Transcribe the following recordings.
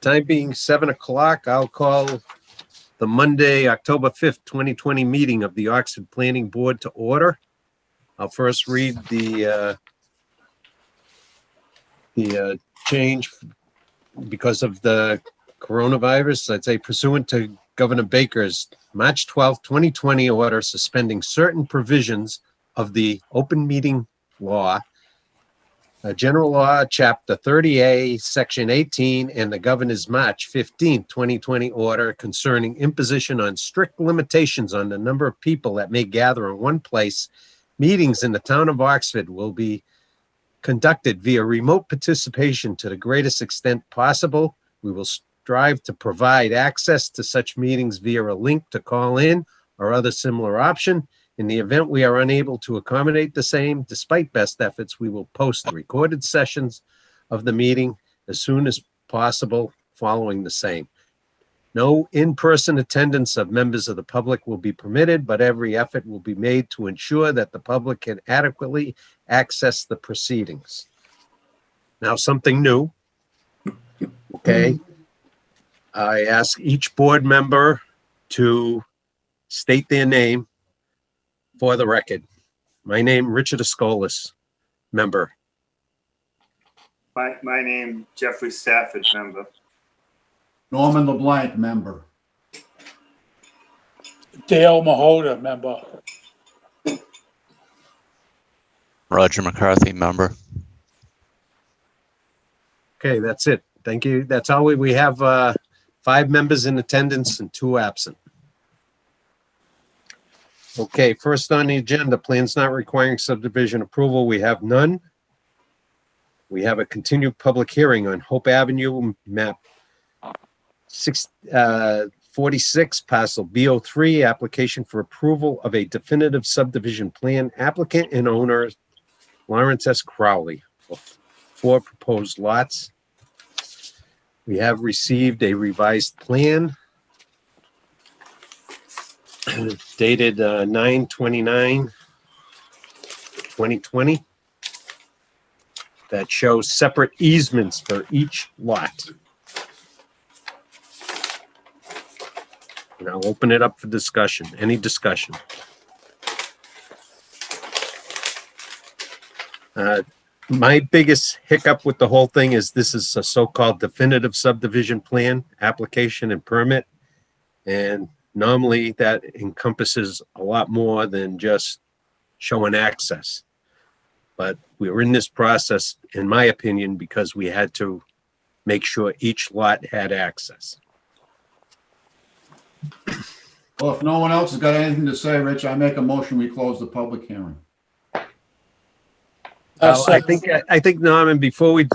Time being 7 o'clock, I'll call the Monday, October 5th, 2020 meeting of the Oxford Planning Board to order. I'll first read the change because of the coronavirus. I'd say pursuant to Governor Baker's March 12th, 2020 order suspending certain provisions of the open meeting law, General Law, Chapter 30A, Section 18, and the Governor's March 15th, 2020 order concerning imposition on strict limitations on the number of people that may gather in one place. Meetings in the town of Oxford will be conducted via remote participation to the greatest extent possible. We will strive to provide access to such meetings via a link to call in or other similar option. In the event we are unable to accommodate the same, despite best efforts, we will post recorded sessions of the meeting as soon as possible following the same. No in-person attendance of members of the public will be permitted, but every effort will be made to ensure that the public can adequately access the proceedings. Now, something new. Okay. I ask each board member to state their name for the record. My name, Richard Escolas, member. My name, Jeffrey Stafford, member. Norman LeBlanc, member. Dale Mahota, member. Roger McCarthy, member. Okay, that's it. Thank you. That's all we have 5 members in attendance and 2 absent. Okay, first on the agenda, plans not requiring subdivision approval. We have none. We have a continued public hearing on Hope Avenue, map 46, parcel B03, application for approval of a definitive subdivision plan. Applicant and owner, Lawrence S. Crowley, for 4 proposed lots. We have received a revised plan dated 9/29/2020 that shows separate easements for each lot. And I'll open it up for discussion. Any discussion? My biggest hiccup with the whole thing is this is a so-called definitive subdivision plan application and permit. And normally that encompasses a lot more than just showing access. But we were in this process, in my opinion, because we had to make sure each lot had access. Well, if no one else has got anything to say, Rich, I make a motion, we close the public hearing. I think Norman, before we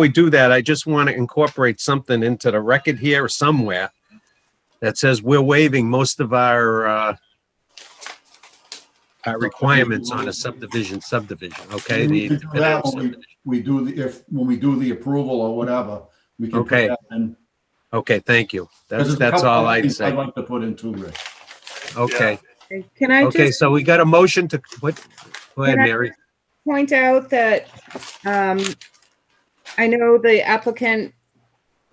do that, I just want to incorporate something into the record here somewhere that says we're waiving most of our requirements on a subdivision. Okay, We can do that when when we do the approval or whatever, we can put Okay. that in. Okay, thank you. There's a That's couple all of I'd things say. I'd like to put in too, Rich. Okay, Can I okay, just so we got a motion to, what? Go ahead, Can I- Mary. point out that I know the applicant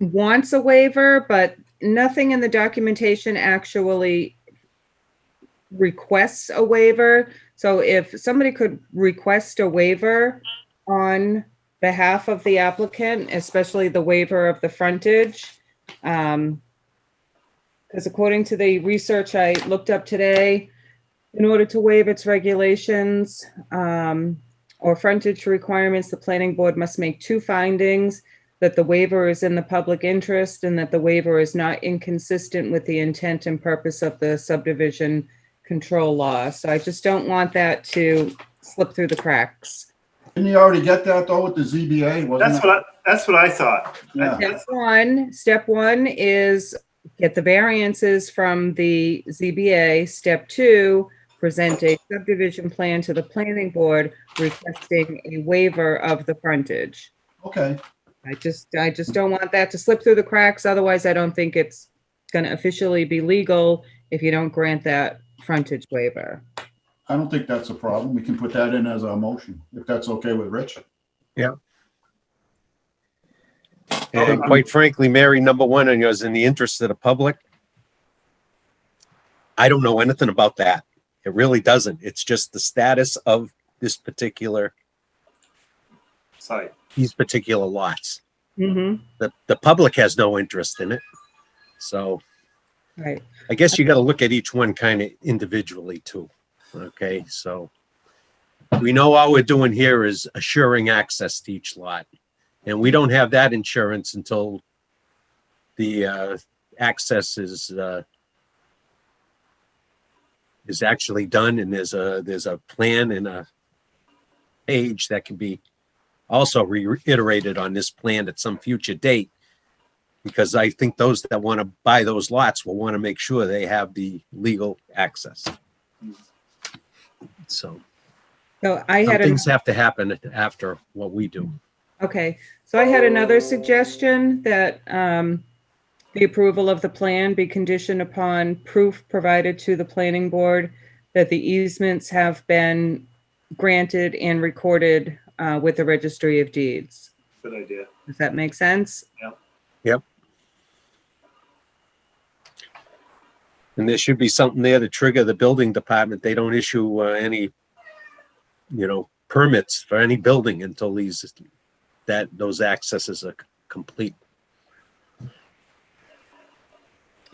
wants a waiver, but nothing in the documentation actually requests a waiver. So if somebody could request a waiver on behalf of the applicant, especially the waiver of the frontage, because according to the research I looked up today, in order to waive its regulations, or frontage requirements, the planning board must make 2 findings: that the waiver is in the public interest and that the waiver is not inconsistent with the intent and purpose of the subdivision control law. So I just don't want that to slip through the cracks. Didn't you already get that though with the ZBA? That's what I thought. Yeah. Step one is get the variances from the ZBA. Step 2, present a subdivision plan to the planning board requesting a waiver of the frontage. Okay, I just don't want that to slip through the cracks. Otherwise, I don't think it's going to officially be legal if you don't grant that frontage waiver. I don't think that's a problem. We can put that in as a motion, if that's okay with Rich. Yeah. And quite frankly, Mary, number one on yours, in the interest of the public, I don't know anything about that. It really doesn't. It's just the status of this particular, Sorry. these particular lots. Mm-hmm, The public has no interest in it. So right. I guess you got to look at each one kind of individually too. Okay, so we know all we're doing here is assuring access to each lot. And we don't have that insurance until the access is actually done, and there's a plan and a page that can be also reiterated on this plan at some future date. Because I think those that want to buy those lots will want to make sure they have the legal access. So So I some had, things have to happen after what we do. okay, so I had another suggestion that the approval of the plan be conditioned upon proof provided to the planning board that the easements have been granted and recorded with the Registry of Deeds. Good idea. Does that make sense? Yep. And there should be something there to trigger the building department. They don't issue any, permits for any building until those accesses are complete.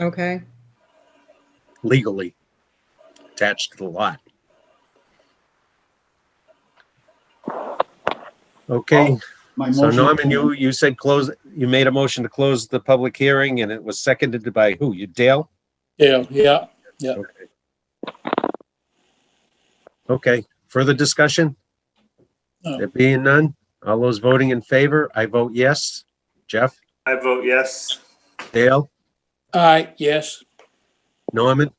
Okay, Legally attached to the lot. Okay, My so motion- Norman, you said you made a motion to close the public hearing, and it was seconded by who? You, Dale? Dale, yeah, Okay, further discussion? No. There being none, all those voting in favor, I vote yes. Jeff, I vote yes. Dale, aye, yes, Norman,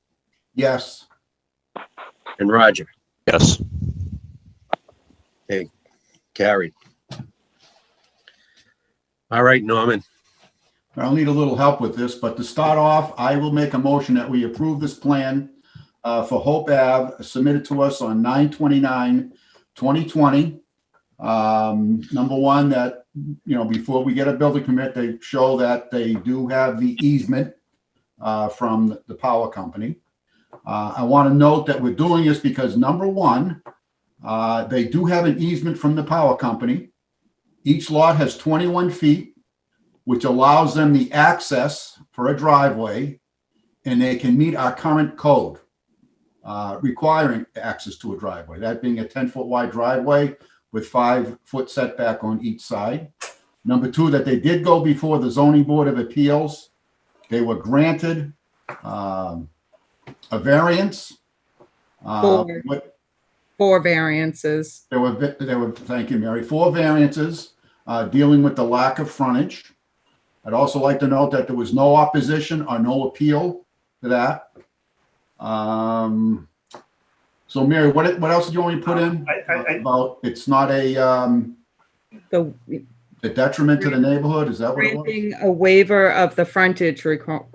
Yes. and Roger. Yes. Carried. All right, Norman. I'll need a little help with this, but to start off, I will make a motion that we approve this plan for Hope Ave submitted to us on 9/29/2020. Number one, that, before we get a building permit, they show that they do have the easement from the power company. I want to note that we're doing this because number one, they do have an easement from the power company. Each lot has 21 feet, which allows them the access for a driveway, and they can meet our current code requiring access to a driveway, that being a 10-foot wide driveway with 5-foot setback on each side. Number two, that they did go before the zoning board of appeals. They were granted a variance. Four. What- 4 variances. There were, thank you, Mary, 4 variances dealing with the lack of frontage. I'd also like to note that there was no opposition or no appeal to that. So Mary, what else did you want me to put in? About it's not a So detriment to the neighborhood, is that what it was? granting a waiver of the frontage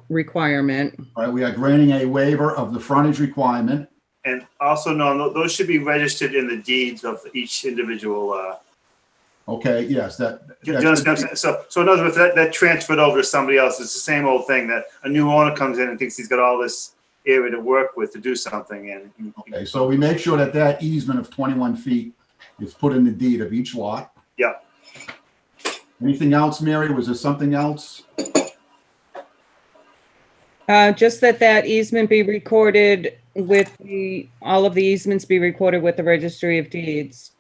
requirement. All right, we are granting a waiver of the frontage requirement. And also, no, those should be registered in the deeds of each individual. Okay, yes, Do you understand what I'm saying? So in other words, that transferred over to somebody else. It's the same old thing that a new owner comes in and thinks he's got all this area to work with to do something. And Okay, so we make sure that that easement of 21 feet is put in the deed of each lot. Yeah. Anything else, Mary? Was there something else? Just that easement be recorded with all of the easements be recorded with the Registry of Deeds.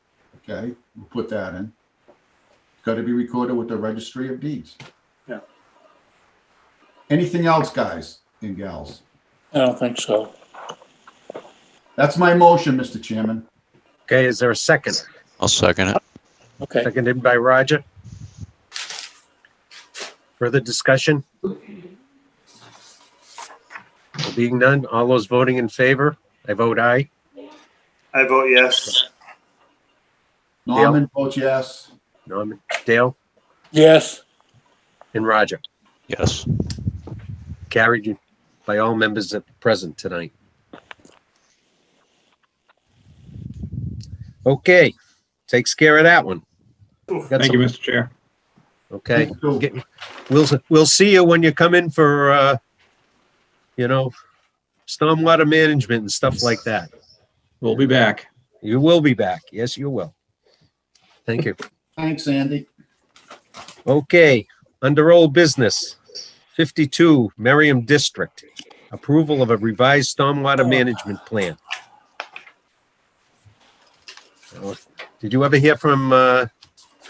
Okay, we'll put that in. It's got to be recorded with the Registry of Deeds. Yeah. Anything else, guys and gals? I don't think so. That's my motion, Mr. Chairman. Okay, is there a second? I'll second it. Okay, Seconded by Roger. Further discussion? There being none, all those voting in favor, I vote aye. I vote yes. Norman votes yes. Norman, Dale, yes, and Roger. Yes. Carried by all members present tonight. Okay, takes care of that one. Got Thank you, some Mr. Chair. Okay? Cool. We'll see you when you come in for, stormwater management and stuff like that. We'll be back. You will be back. Yes, you will. Thank you. Thanks, Andy. Okay, under old business, 52 Merriam District, approval of a revised stormwater management plan. Did you ever hear from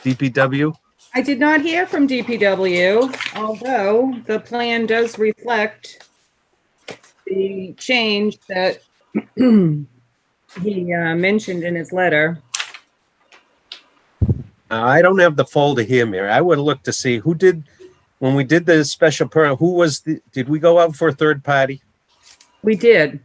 DPW? I did not hear from DPW, although the plan does reflect the change that he mentioned in his letter. I don't have the folder here, Mary. I would look to see who did, when we did the special permit, did we go out for a third party? We did.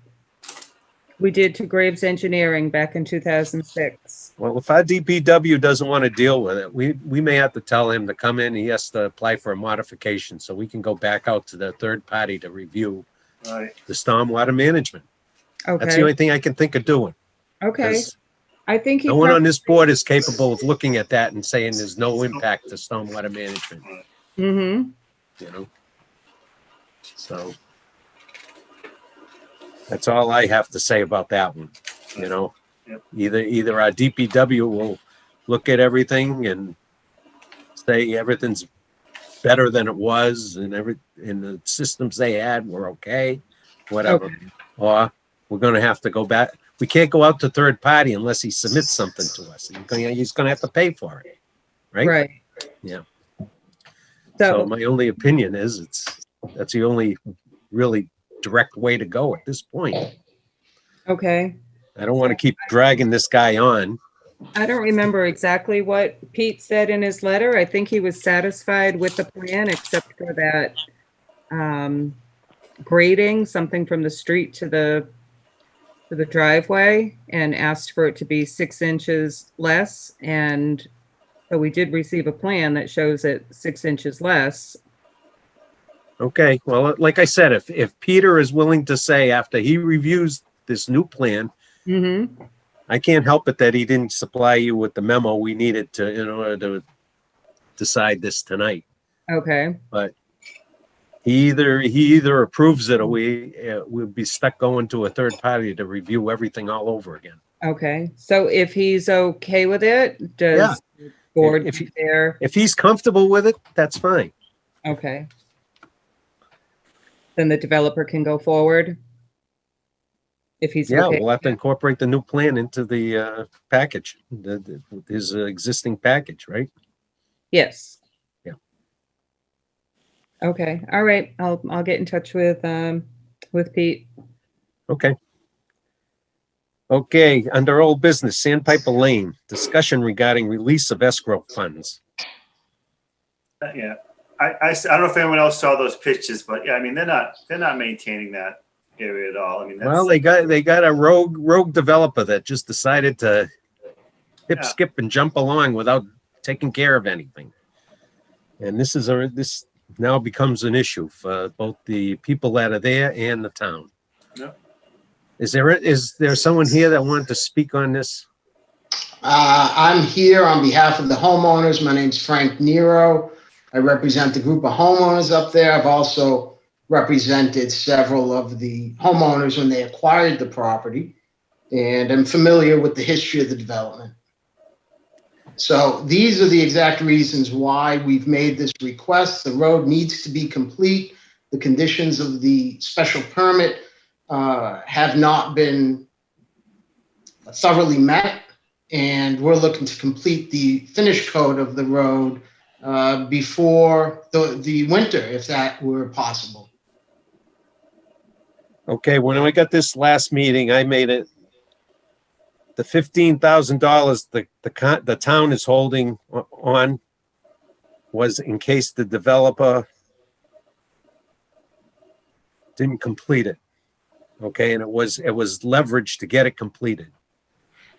We did to Graves Engineering back in 2006. Well, if our DPW doesn't want to deal with it, we may have to tell him to come in. He has to apply for a modification so we can go back out to the third party to review Right. the stormwater management. That's the Okay, only thing I can think of doing. okay. 'Cause I think he, no one on this board is capable of looking at that and saying there's no impact to stormwater management, mm-hmm, you know? So that's all I have to say about that one, you know? Yep. Either our DPW will look at everything and say everything's better than it was and the systems they had were okay, whatever. Okay. Or we're gonna have to go back. We can't go out to third party unless he submits something to us. He's gonna have to pay for it, right? right. Yeah. So So, my only opinion is that's the only really direct way to go at this point. okay. I don't want to keep dragging this guy on. I don't remember exactly what Pete said in his letter. I think he was satisfied with the plan except for that grading, something from the street to the driveway, and asked for it to be 6 inches less. And so we did receive a plan that shows it 6 inches less. Okay, well, like I said, if Peter is willing to say after he reviews this new plan, Mm-hmm. I can't help it that he didn't supply you with the memo we needed to, in order to decide this tonight. Okay, He either approves it or we'll be stuck going to a third party to review everything all over again. okay. So if he's okay with it, does the board If he- there? If he's comfortable with it, that's fine. Okay. Then the developer can go forward? If he's Yeah, okay? we'll have to incorporate the new plan into the package, his existing package, right? Yes. Yeah. Okay, all right. I'll get in touch with Pete. Okay. Okay, under old business, Sandpiper Lane, discussion regarding release of escrow funds. Yeah. I don't know if anyone else saw those pictures, but yeah, I mean, they're not maintaining that area at all. I mean, Well, that's, they got a rogue developer that just decided to hip, Yeah. skip, and jump along without taking care of anything. And this now becomes an issue for both the people that are there and the town. Yeah. Is there someone here that wanted to speak on this? I'm here on behalf of the homeowners. My name's Frank Nero. I represent a group of homeowners up there. I've also represented several of the homeowners when they acquired the property, and I'm familiar with the history of the development. So these are the exact reasons why we've made this request. The road needs to be complete. The conditions of the special permit have not been thoroughly met, and we're looking to complete the finish coat of the road before the winter, if that were possible. Okay, when I got this last meeting, I made it the $15,000 the town is holding on was in case the developer didn't complete it. Okay, and it was leverage to get it completed.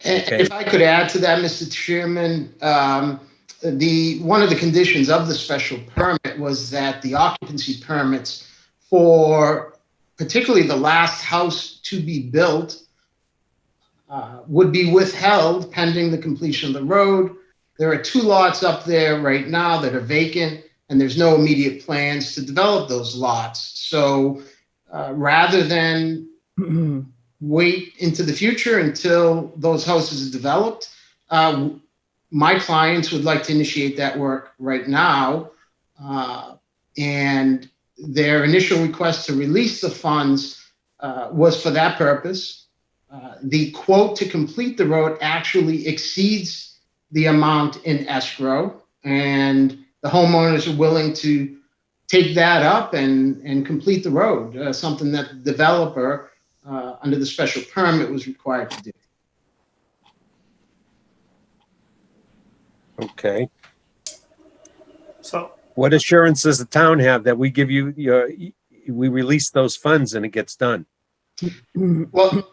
And Okay. if I could add to that, Mr. Chairman, one of the conditions of the special permit was that the occupancy permits for particularly the last house to be built would be withheld pending the completion of the road There are 2 lots up there right now that are vacant, and there's no immediate plans to develop those lots. So rather than wait into the future until those houses are developed, my clients would like to initiate that work right now. And their initial request to release the funds was for that purpose. The quote to complete the road actually exceeds the amount in escrow, and the homeowners are willing to take that up and complete the road, something that the developer, under the special permit, was required to do. Okay. So, What assurance does the town have that we give you we release those funds and it gets done? Well,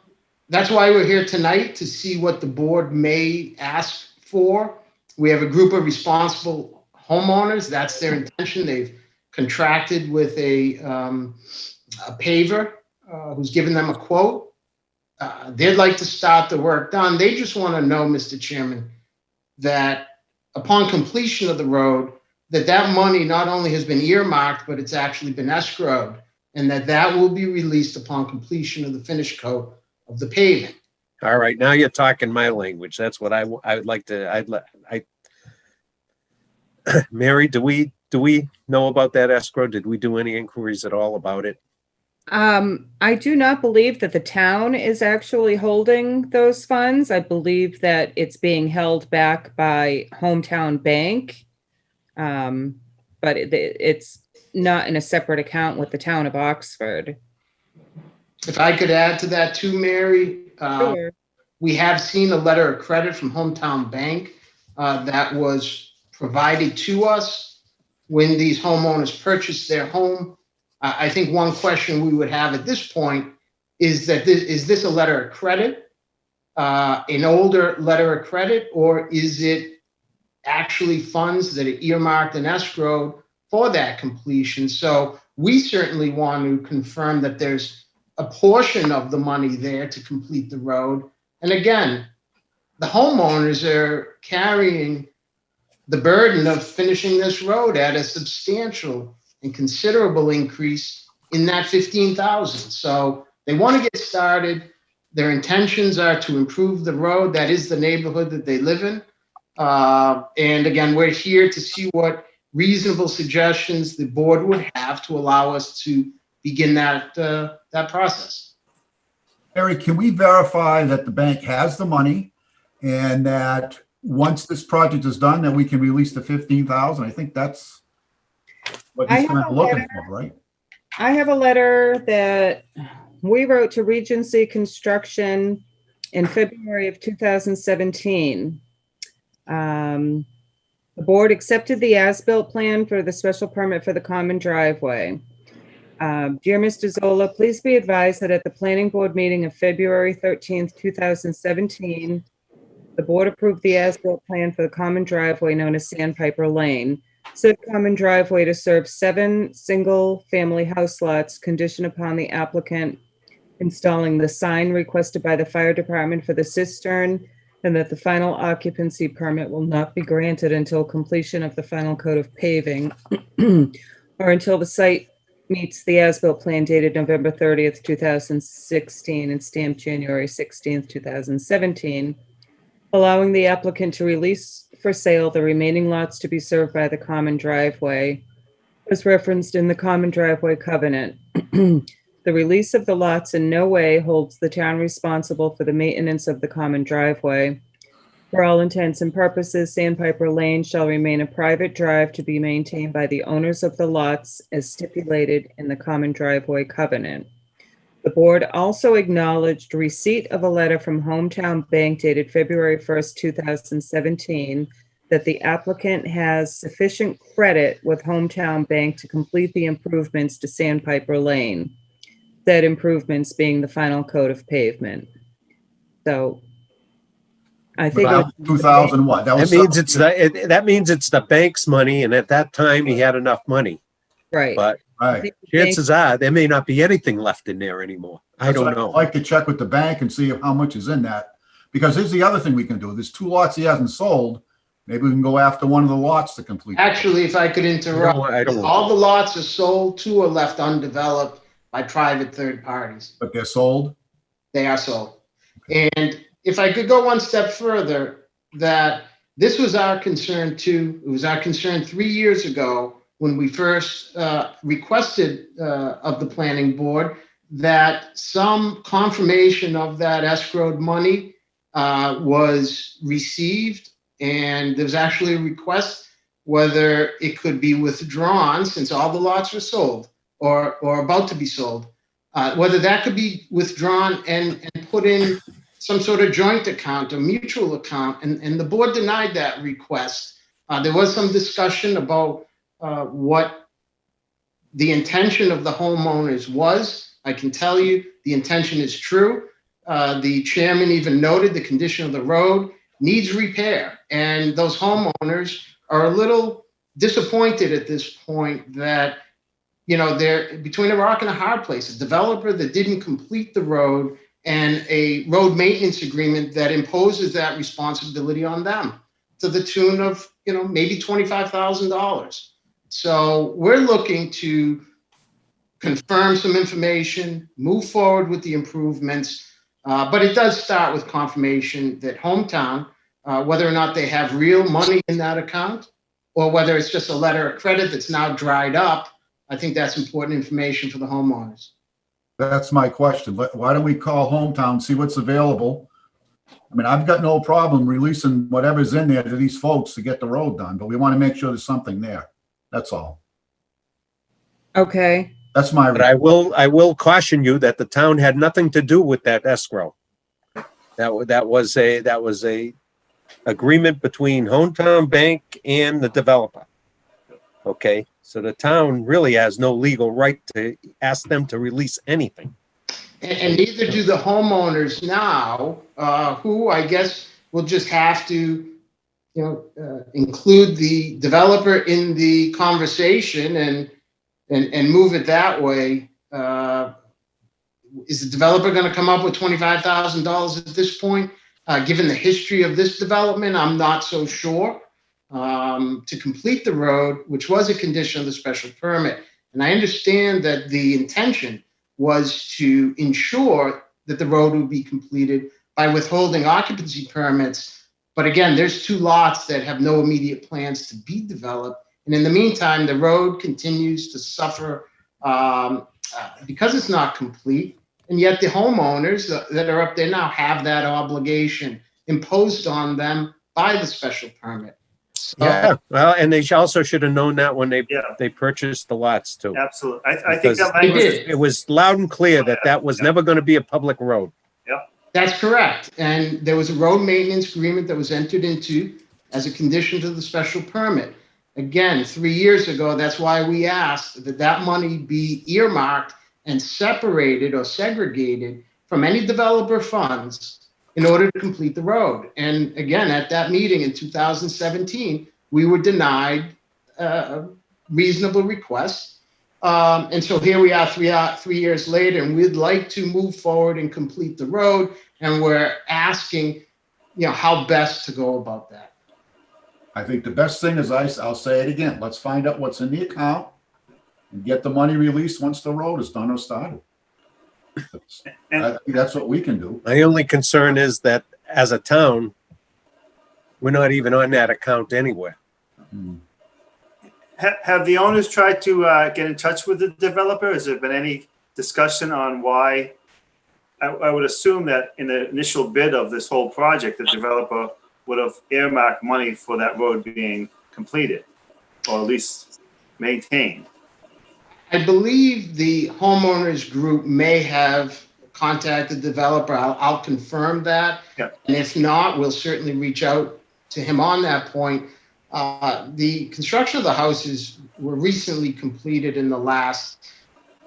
that's why we're here tonight, to see what the board may ask for. We have a group of responsible homeowners. That's their intention. They've contracted with a paver who's given them a quote. They'd like to start the work done. They just want to know, Mr. Chairman, that upon completion of the road, that money not only has been earmarked, but it's actually been escrowed, and that will be released upon completion of the finish coat of the paving. All right, now you're talking my language. That's what I would like to, Mary, do we know about that escrow? Did we do any inquiries at all about it? I do not believe that the town is actually holding those funds. I believe that it's being held back by Hometown Bank. But it's not in a separate account with the town of Oxford. If I could add to that too, Mary, Sure. we have seen a letter of credit from Hometown Bank that was provided to us when these homeowners purchased their home. I think one question we would have at this point is that is this a letter of credit, an older letter of credit, or is it actually funds that are earmarked and escrowed for that completion? So we certainly want to confirm that there's a portion of the money there to complete the road. And again, the homeowners are carrying the burden of finishing this road at a substantial and considerable increase in that 15,000. So they want to get started. Their intentions are to improve the road. That is the neighborhood that they live in. And again, we're here to see what reasonable suggestions the board would have to allow us to begin that process. Mary, can we verify that the bank has the money and that once this project is done, that we can release the 15,000? I think that's what I he's have kind of a looking letter. for, right? I have a letter that we wrote to Regency Construction in February of 2017. The board accepted the as-built plan for the special permit for the common driveway. Dear Mr. Zola, please be advised that at the planning board meeting of February 13th, 2017, the board approved the as-built plan for the common driveway known as Sandpiper Lane. Said common driveway to serve 7 single-family house lots conditioned upon the applicant installing the sign requested by the fire department for the cistern, and that the final occupancy permit will not be granted until completion of the final coat of paving or until the site meets the as-built plan dated November 30th, 2016 and stamped January 16th, 2017, allowing the applicant to release for sale the remaining lots to be served by the common driveway as referenced in the common driveway covenant. The release of the lots in no way holds the town responsible for the maintenance of the common driveway. For all intents and purposes, Sandpiper Lane shall remain a private drive to be maintained by the owners of the lots as stipulated in the common driveway covenant. The board also acknowledged receipt of a letter from Hometown Bank dated February 1st, 2017, that the applicant has sufficient credit with Hometown Bank to complete the improvements to Sandpiper Lane. Said improvements being the final coat of pavement. So I think About 2000 what? That means it's that means it's the bank's money, and at that time he had enough money. right. But Right. chances are there may not be anything left in there anymore. I That's don't why I'd know. like to check with the bank and see how much is in that. Because here's the other thing we can do. There's 2 lots he hasn't sold. Maybe we can go after one of the lots to complete. Actually, if I could interrupt, No, I don't want all the lots are sold, 2 are left undeveloped by private third parties. But they're sold? They are sold. And if I could go one step further, that this was our concern too. It was our concern 3 years ago when we first requested of the planning board that some confirmation of that escrowed money was received. And there was actually a request whether it could be withdrawn since all the lots were sold or about to be sold. Whether that could be withdrawn and put in some sort of joint account or mutual account. And the board denied that request. There was some discussion about what the intention of the homeowners was. I can tell you the intention is true. The chairman even noted the condition of the road needs repair. And those homeowners are a little disappointed at this point that, you know, they're between a rock and a hard place. A developer that didn't complete the road and a road maintenance agreement that imposes that responsibility on them to the tune of, you know, maybe $25,000. So we're looking to confirm some information, move forward with the improvements. But it does start with confirmation that Hometown, whether or not they have real money in that account or whether it's just a letter of credit that's now dried up, I think that's important information for the homeowners. That's my question. Why don't we call Hometown, see what's available? I mean, I've got no problem releasing whatever's in there to these folks to get the road done, but we want to make sure there's something there. That's all. Okay, That's my. But I will caution you that the town had nothing to do with that escrow. That was a agreement between Hometown Bank and the developer. Okay, so the town really has no legal right to ask them to release anything. And neither do the homeowners now, who I guess will just have to, you know, include the developer in the conversation and move it that way. Is the developer going to come up with $25,000 at this point? Given the history of this development, I'm not so sure. To complete the road, which was a condition of the special permit. And I understand that the intention was to ensure that the road would be completed by withholding occupancy permits. But again, there's 2 lots that have no immediate plans to be developed. And in the meantime, the road continues to suffer because it's not complete. And yet the homeowners that are up there now have that obligation imposed on them by the special permit. So, Yeah, well, and they also should have known that when Yeah. they purchased the lots too. Absolutely. I think Because that They language, did. It was loud and clear that that was never going to be a public road. That's correct. And there was a road maintenance agreement that was entered into as a condition to the special permit. Again, 3 years ago, that's why we asked that that money be earmarked and separated or segregated from any developer funds in order to complete the road. And again, at that meeting in 2017, we were denied a reasonable request. And so here we are 3 years later, and we'd like to move forward and complete the road. And we're asking, you know, how best to go about that. I think the best thing is I'll say it again. Let's find out what's in the account and get the money released once the road is done or started. I think that's what we can do. My only concern is that as a town, we're not even on that account anywhere. have the owners tried to get in touch with the developer? Has there been any discussion on why? I would assume that in the initial bid of this whole project, the developer would have earmarked money for that road being completed, or at least maintained. I believe the homeowners group may have contacted the developer. I'll confirm that. Yeah. And if not, we'll certainly reach out to him on that point. The construction of the houses were recently completed in the last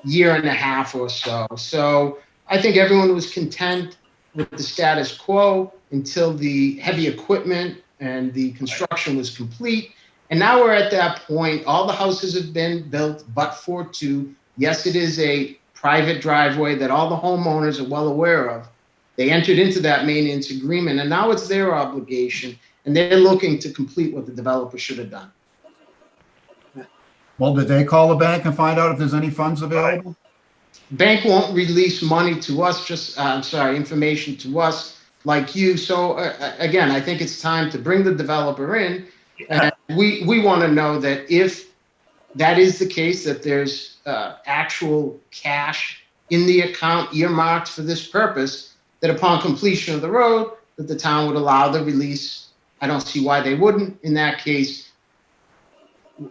year and a half or so. So I think everyone was content with the status quo until the heavy equipment and the construction was complete. And now we're at that point. All the houses have been built, but for 2. Yes, it is a private driveway that all the homeowners are well aware of. They entered into that maintenance agreement, and now it's their obligation. and they're looking to complete what the developer should have done. Well, did they call the bank and find out if there's any funds available? Bank won't release money to us, information to us like you. So again, I think it's time to bring the developer in. And we want to know that if that is the case, that there's actual cash in the account earmarked for this purpose, that upon completion of the road, that the town would allow the release. I don't see why they wouldn't. In that case,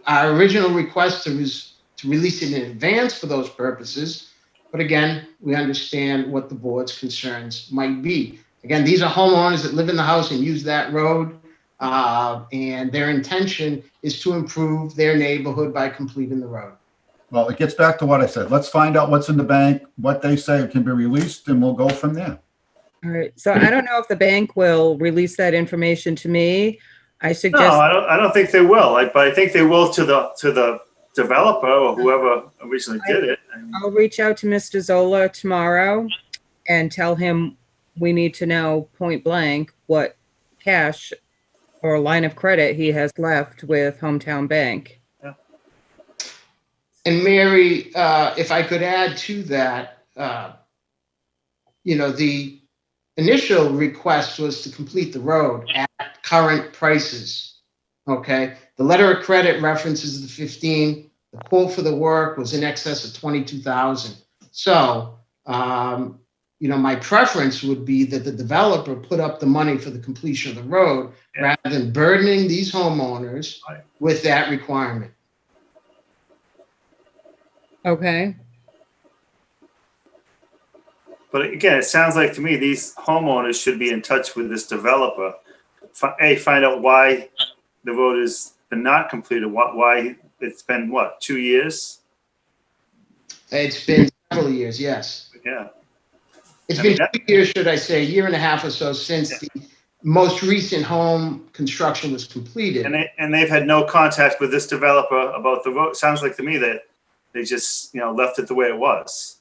our original request to release it in advance for those purposes. But again, we understand what the board's concerns might be. Again, these are homeowners that live in the house and use that road. And their intention is to improve their neighborhood by completing the road. Well, it gets back to what I said. Let's find out what's in the bank, what they say can be released, and we'll go from there. All right. So I don't know if the bank will release that information to me. I No, suggest, I don't think they will. But I think they will to the developer or whoever originally did it. I'll reach out to Mr. Zola tomorrow and tell him we need to know point blank what cash or line of credit he has left with Hometown Bank. And Mary, if I could add to that, the initial request was to complete the road at current prices. Okay, the letter of credit references the 15. The quote for the work was in excess of 22,000. So, my preference would be that the developer put up the money for the completion of the road rather than burdening these homeowners with that requirement. Okay. But again, it sounds like to me these homeowners should be in touch with this developer. Find out why the road has been not completed. Why it's been 2 years? It's been several years, yes. Yeah. It's been 2 years, should I say, a year and a half or so since the most recent home construction was completed. And they've had no contact with this developer about the road. Sounds like to me that they just left it the way it was.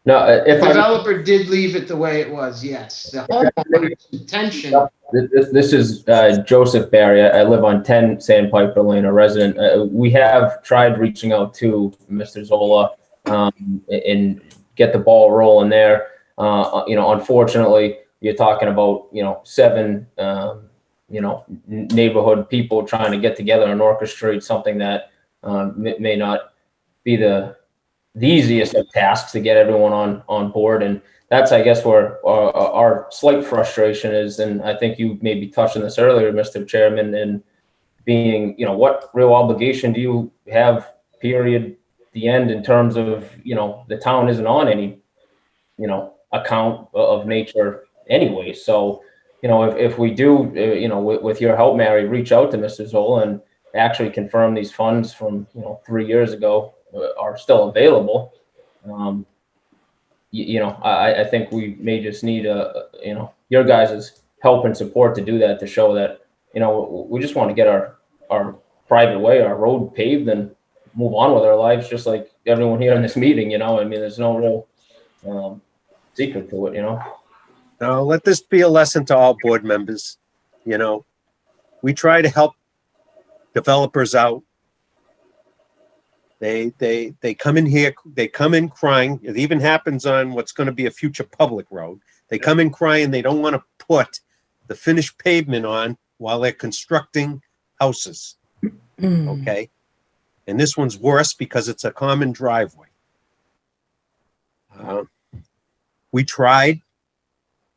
No, if The I, developer did leave it the way it was, yes. The homeowner's intention, this is Joseph Barry. I live on 10 Sandpiper Lane, a resident. We have tried reaching out to Mr. Zola and get the ball rolling there. Unfortunately, you're talking about, 7, neighborhood people trying to get together and orchestrate something that may not be the easiest of tasks to get everyone on board. And that's, I guess, where our slight frustration is. And I think you maybe touched on this earlier, Mr. Chairman, and being, what real obligation do you have, period, the end, in terms of, the town isn't on any, account of nature anyway. So, if we do, with your help, Mary, reach out to Mr. Zola and actually confirm these funds from, 3 years ago are still available. I think we may just need your guys' help and support to do that, to show that, we just want to get our private way, our road paved, and move on with our lives, just like everyone here in this meeting, there's no real secret to it, Now, let this be a lesson to all board members. We try to help developers out. They come in here, they come in crying. It even happens on what's going to be a future public road. They come in crying, they don't want to put the finished pavement on while they're constructing houses. Okay? And this one's worse because it's a common driveway. We tried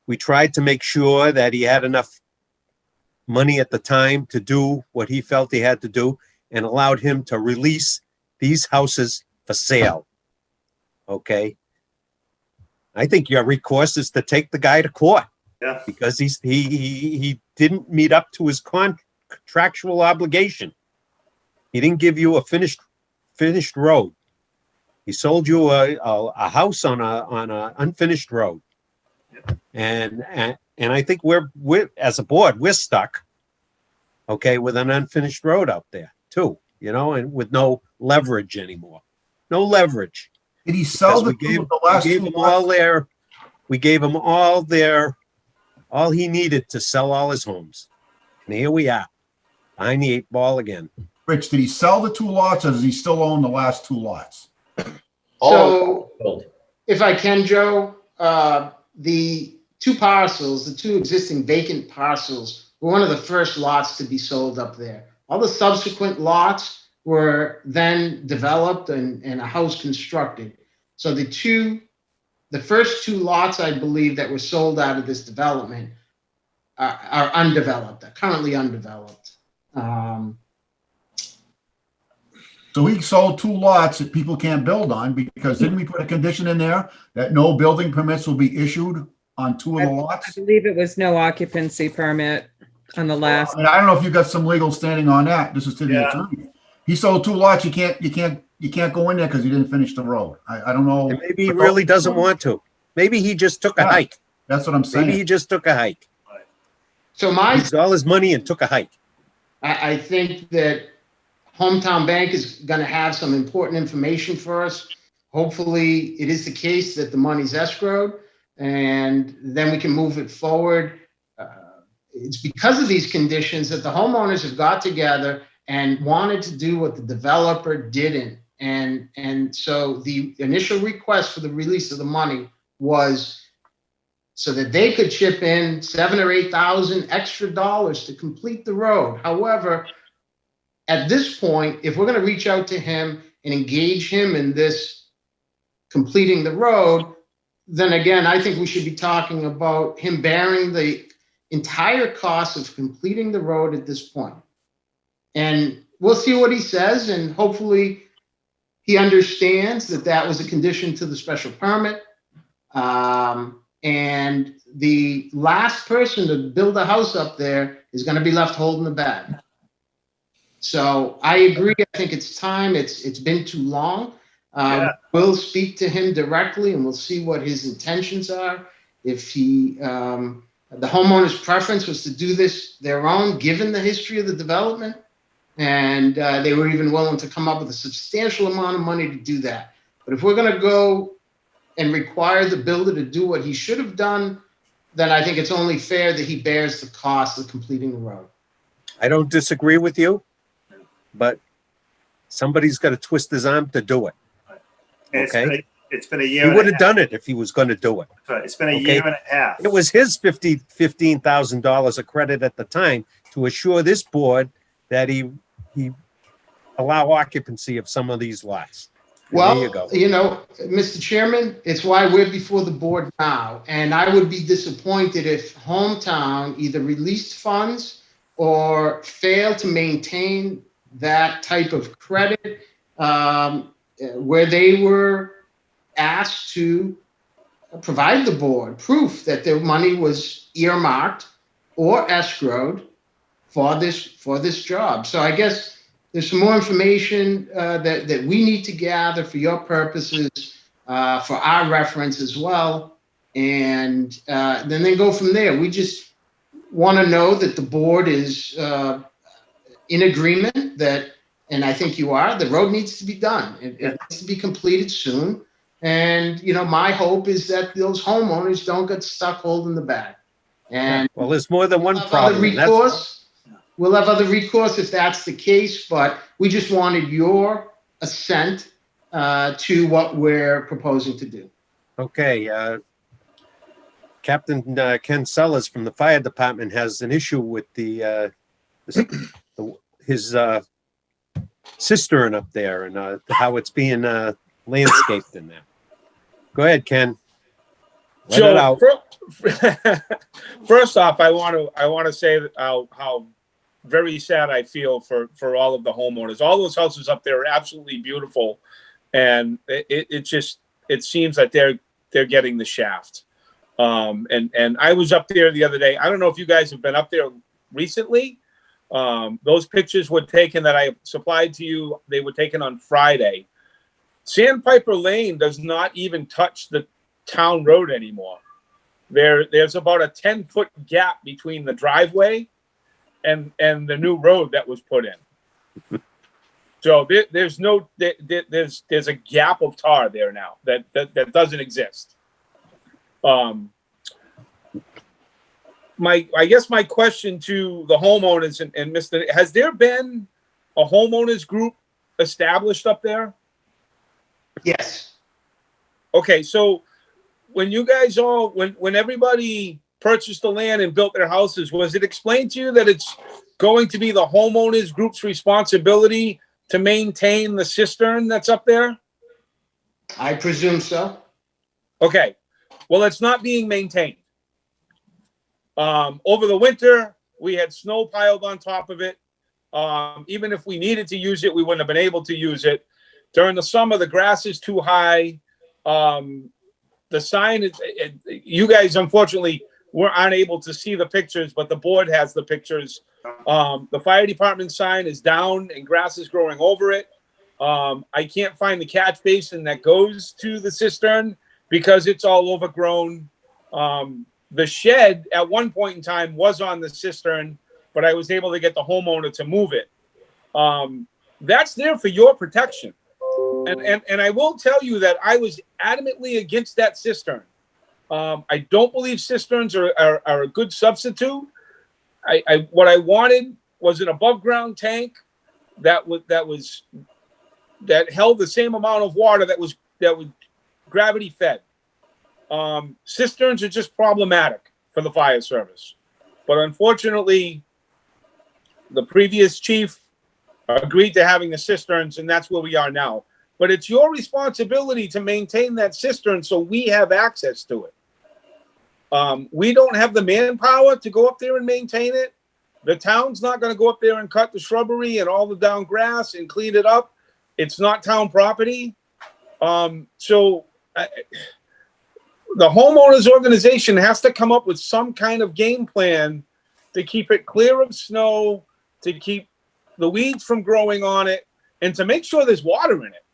to make sure that he had enough money at the time to do what he felt he had to do, and allowed him to release these houses for sale. Okay? I think your recourse is to take the guy to court. Yeah. Because he didn't meet up to his contractual obligation. He didn't give you a finished road. He sold you a house on a unfinished road. And I think we're as a board, we're stuck, okay, with an unfinished road out there too, and with no leverage anymore. No leverage. Did he sell Because we gave him all he needed to sell all his homes. And here we are, behind the 8 ball again. Rich, did he sell the 2 lots or does he still own the last 2 lots? All So if I can, Joe, the 2 parcels, the 2 existing vacant parcels were one of the first lots to be sold up there. All the subsequent lots were then developed and a house constructed. So the first 2 lots, I believe, that were sold out of this development are undeveloped, are currently undeveloped. So he sold 2 lots that people can't build on because didn't we put a condition in there that no building permits will be issued on 2 of the I lots? believe it was no occupancy permit on the last. And I don't know if you got some legal standing on that. This is to the Yeah. attorney. He sold 2 lots. You can't go in there because he didn't finish the road. I don't know. And maybe he really doesn't want to. Maybe he just took a Yeah. hike. That's what I'm Maybe he saying. just took a hike. So He used all his money and took a hike. I think that Hometown Bank is going to have some important information for us. Hopefully, it is the case that the money's escrowed, and then we can move it forward. It's because of these conditions that the homeowners have got together and wanted to do what the developer didn't. And so the initial request for the release of the money was so that they could chip in $7,000 or $8,000 extra dollars to complete the road. However, at this point, if we're going to reach out to him and engage him in this completing the road, then again, I think we should be talking about him bearing the entire cost of completing the road at this point. And we'll see what he says, and hopefully he understands that that was a condition to the special permit. And the last person to build a house up there is going to be left holding the bag. So I agree. I think it's time. It's been too long. Yeah. We'll speak to him directly and we'll see what his intentions are. If he, the homeowner's preference was to do this their own, given the history of the development, and they were even willing to come up with a substantial amount of money to do that. But if we're going to go and require the builder to do what he should have done, then I think it's only fair that he bears the cost of completing the road. I don't disagree with you, but somebody's got to twist his arm to do it. And Okay. it's been a year He and would a have half. done it if he was going to do it. It's been a Okay. year and a half. It was his $15,000 of credit at the time to assure this board that he allow occupancy of some of these lots. And Well, there you go. Mr. Chairman, it's why we're before the board now. And I would be disappointed if Hometown either released funds or failed to maintain that type of credit where they were asked to provide the board proof that their money was earmarked or escrowed for this job. So I guess there's some more information that we need to gather for your purposes, for our reference as well, and then go from there. We just want to know that the board is in agreement that, and I think you are, the road needs to be done. It needs to be completed soon. And, my hope is that those homeowners don't get stuck holding the bag. And Well, there's more than one we'll have problem. other and that's- recourse. We'll have other recourse if that's the case, but we just wanted your assent to what we're proposing to do. Okay, Captain Ken Sellers from the fire department has an issue with his cistern up there and how it's being landscaped in there. Go ahead, Ken. Let it out. First off, I want to say how very sad I feel for all of the homeowners. All those houses up there are absolutely beautiful, and it seems that they're getting the shaft. And I was up there the other day. I don't know if you guys have been up there recently. Those pictures were taken that I supplied to you. They were taken on Friday. Sandpiper Lane does not even touch the town road anymore. There's about a 10-foot gap between the driveway and the new road that was put in. So there's a gap of tar there now that doesn't exist. I guess my question to the homeowners and Mr. Has there been a homeowners group established up there? Yes. Okay, so when you guys all, when everybody purchased the land and built their houses, was it explained to you that it's going to be the homeowners group's responsibility to maintain the cistern that's up there? I presume so. Okay, well, it's not being maintained. Over the winter, we had snow piled on top of it. Even if we needed to use it, we wouldn't have been able to use it. During the summer, the grass is too high. The sign is, you guys unfortunately aren't able to see the pictures, but the board has the pictures. The fire department sign is down and grass is growing over it. I can't find the catch basin that goes to the cistern because it's all overgrown. The shed at one point in time was on the cistern, but I was able to get the homeowner to move it. That's there for your protection. And I will tell you that I was adamantly against that cistern. I don't believe cisterns are a good substitute. What I wanted was an above ground tank that held the same amount of water that was gravity fed. Cisterns are just problematic for the fire service. But unfortunately, the previous chief agreed to having the cisterns, and that's where we are now. But it's your responsibility to maintain that cistern so we have access to it. We don't have the manpower to go up there and maintain it. The town's not going to go up there and cut the shrubbery and all the down grass and clean it up. It's not town property. The homeowners organization has to come up with some kind of game plan to keep it clear of snow, to keep the weeds from growing on it, and to make sure there's water in it.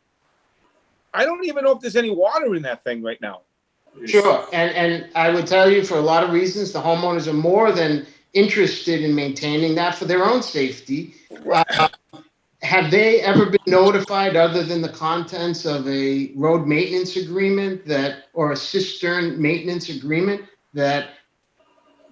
I don't even know if there's any water in that thing right now. Sure. And I would tell you, for a lot of reasons, the homeowners are more than interested in maintaining that for their own safety. Have they ever been notified, other than the contents of a road maintenance agreement or a cistern maintenance agreement, that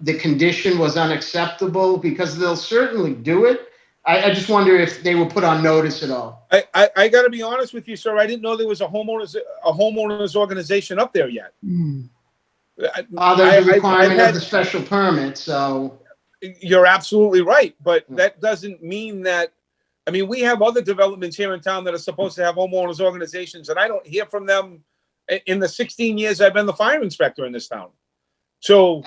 the condition was unacceptable? Because they'll certainly do it. I just wonder if they were put on notice at all. I got to be honest with you, sir. I didn't know there was a homeowners organization up there yet. There's a requirement of the special permit, so. You're absolutely right, but that doesn't mean that. I mean, we have other developments here in town that are supposed to have homeowners organizations, and I don't hear from them in the 16 years I've been the fire inspector in this town. So.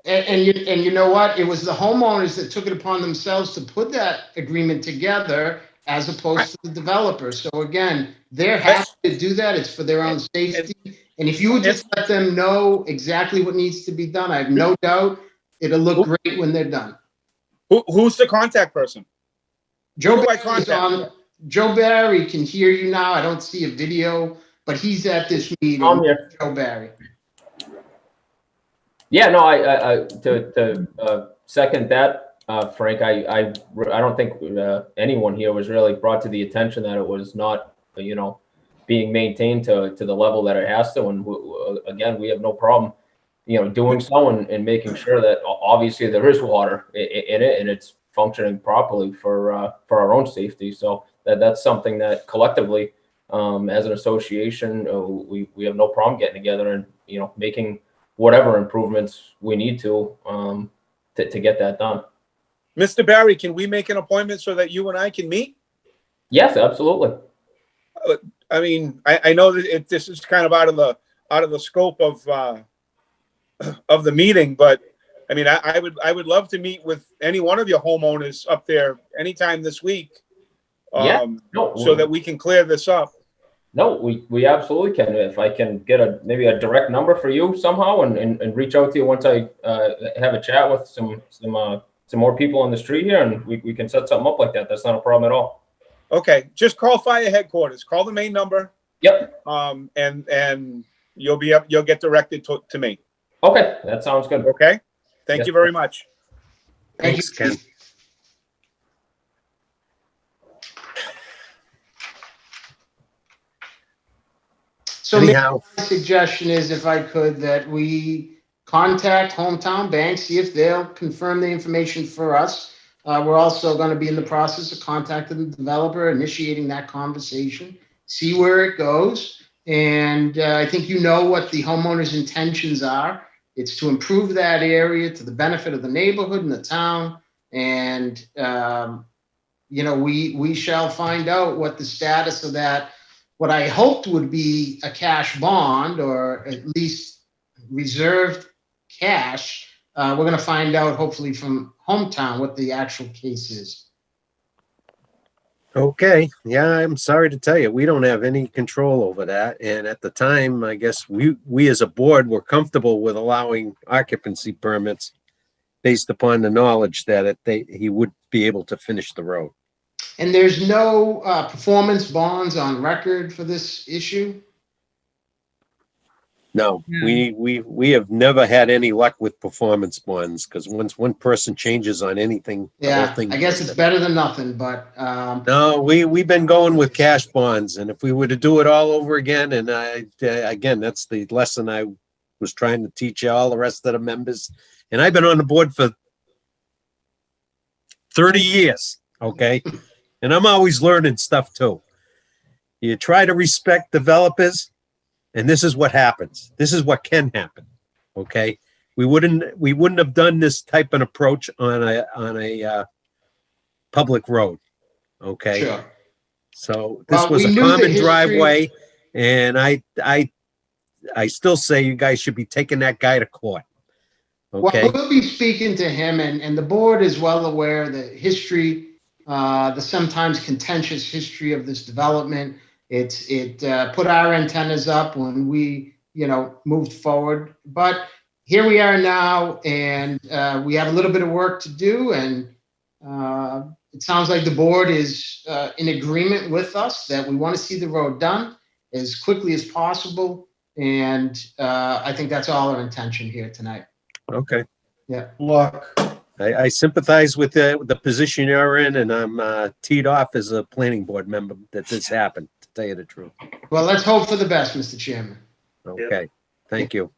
And you know what? It was the homeowners that took it upon themselves to put that agreement together, as opposed to the developer. So again, they're happy to do that. It's for their own safety. And if you would just let them know exactly what needs to be done, I have no doubt it'll look great when they're done. Who's the contact person? Joe Barry can hear you now. I don't see a video, but he's at this meeting. I'm here. Joe Barry. Yeah, no, to second that, Frank, I don't think anyone here was really brought to the attention that it was not, being maintained to the level that it has to. And again, we have no problem, doing so and making sure that obviously there is water in it and it's functioning properly for our own safety. So that's something that collectively, as an association, we have no problem getting together and, making whatever improvements we need to get that done. Mr. Barry, can we make an appointment so that you and I can meet? Yes, absolutely. I mean, I know that this is kind of out of the scope of the meeting, but I mean, I would love to meet with any one of your homeowners up there anytime this week, so that we can clear this up. No, we absolutely can. If I can get maybe a direct number for you somehow and reach out to you once I have a chat with some more people on the street here, and we can set something up like that. That's not a problem at all. Okay, just call fire headquarters. Call the main number. Yep. And you'll get directed to me. Okay, that sounds good. Okay. Thank you very much. Thanks, Ken. So Anyhow, my suggestion is, if I could, that we contact Hometown Bank, see if they'll confirm the information for us. We're also going to be in the process of contacting the developer, initiating that conversation, see where it goes. And I think you know what the homeowner's intentions are. It's to improve that area to the benefit of the neighborhood and the town. And, we shall find out what the status of that, what I hoped would be a cash bond or at least reserved cash. We're going to find out hopefully from Hometown what the actual case is. Okay, yeah, I'm sorry to tell you, we don't have any control over that. And at the time, I guess we as a board were comfortable with allowing occupancy permits based upon the knowledge that he would be able to finish the road. And there's no performance bonds on record for this issue? No, we have never had any luck with performance bonds because once one person changes on anything, the whole Yeah, thing. I guess it's better than nothing, but No, we've been going with cash bonds, and if we were to do it all over again, and again, that's the lesson I was trying to teach all the rest of the members. And I've been on the board for 30 years, okay? And I'm always learning stuff too. You try to respect developers, and this is what happens. This is what can happen, okay? We wouldn't have done this type of approach on a public road, okay? sure. So this Well, was we a knew the common history- driveway, and I still say you guys should be taking that guy to court. Okay, Well, we'll be speaking to him, and the board is well aware of the history, the sometimes contentious history of this development. It put our antennas up when we, moved forward. But here we are now, and we have a little bit of work to do, and it sounds like the board is in agreement with us that we want to see the road done as quickly as possible. And I think that's all our intention here tonight. okay. Look, I sympathize with the position you're in, and I'm teed off as a planning board member that this happened, to tell you the truth. Well, let's hope for the best, Mr. Chairman. Okay, thank you.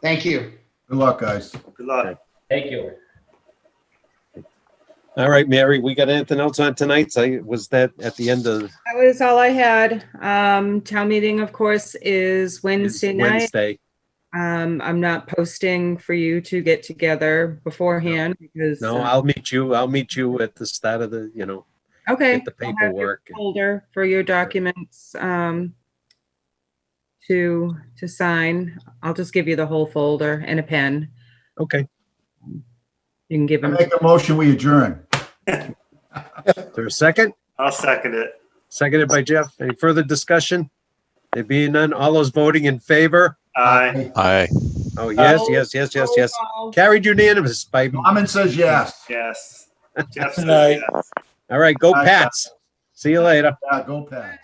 Thank you. good luck, guys. Good luck. Thank you. All right, Mary, we got anything else on tonight? Was that at the end of That was all I had. Town meeting, of course, is Wednesday night. Wednesday? I'm not posting for you to get together beforehand because. No, I'll meet you. I'll meet you at the start of the, Okay. get the I'll have your paperwork. Folder for your documents, to sign. I'll just give you the whole folder and a pen. Okay, You can give I them. make a motion, we adjourn. is there a second? I'll second it. Seconded by Jeff. Any further discussion? There being none, all those voting in favor? Aye. Aye. Oh, yes, yes. Carried unanimous by, Norman says yes. Yes. Jeff says Good night. yes. all right, go Aye. Pats. See you later. Yeah, go Pat.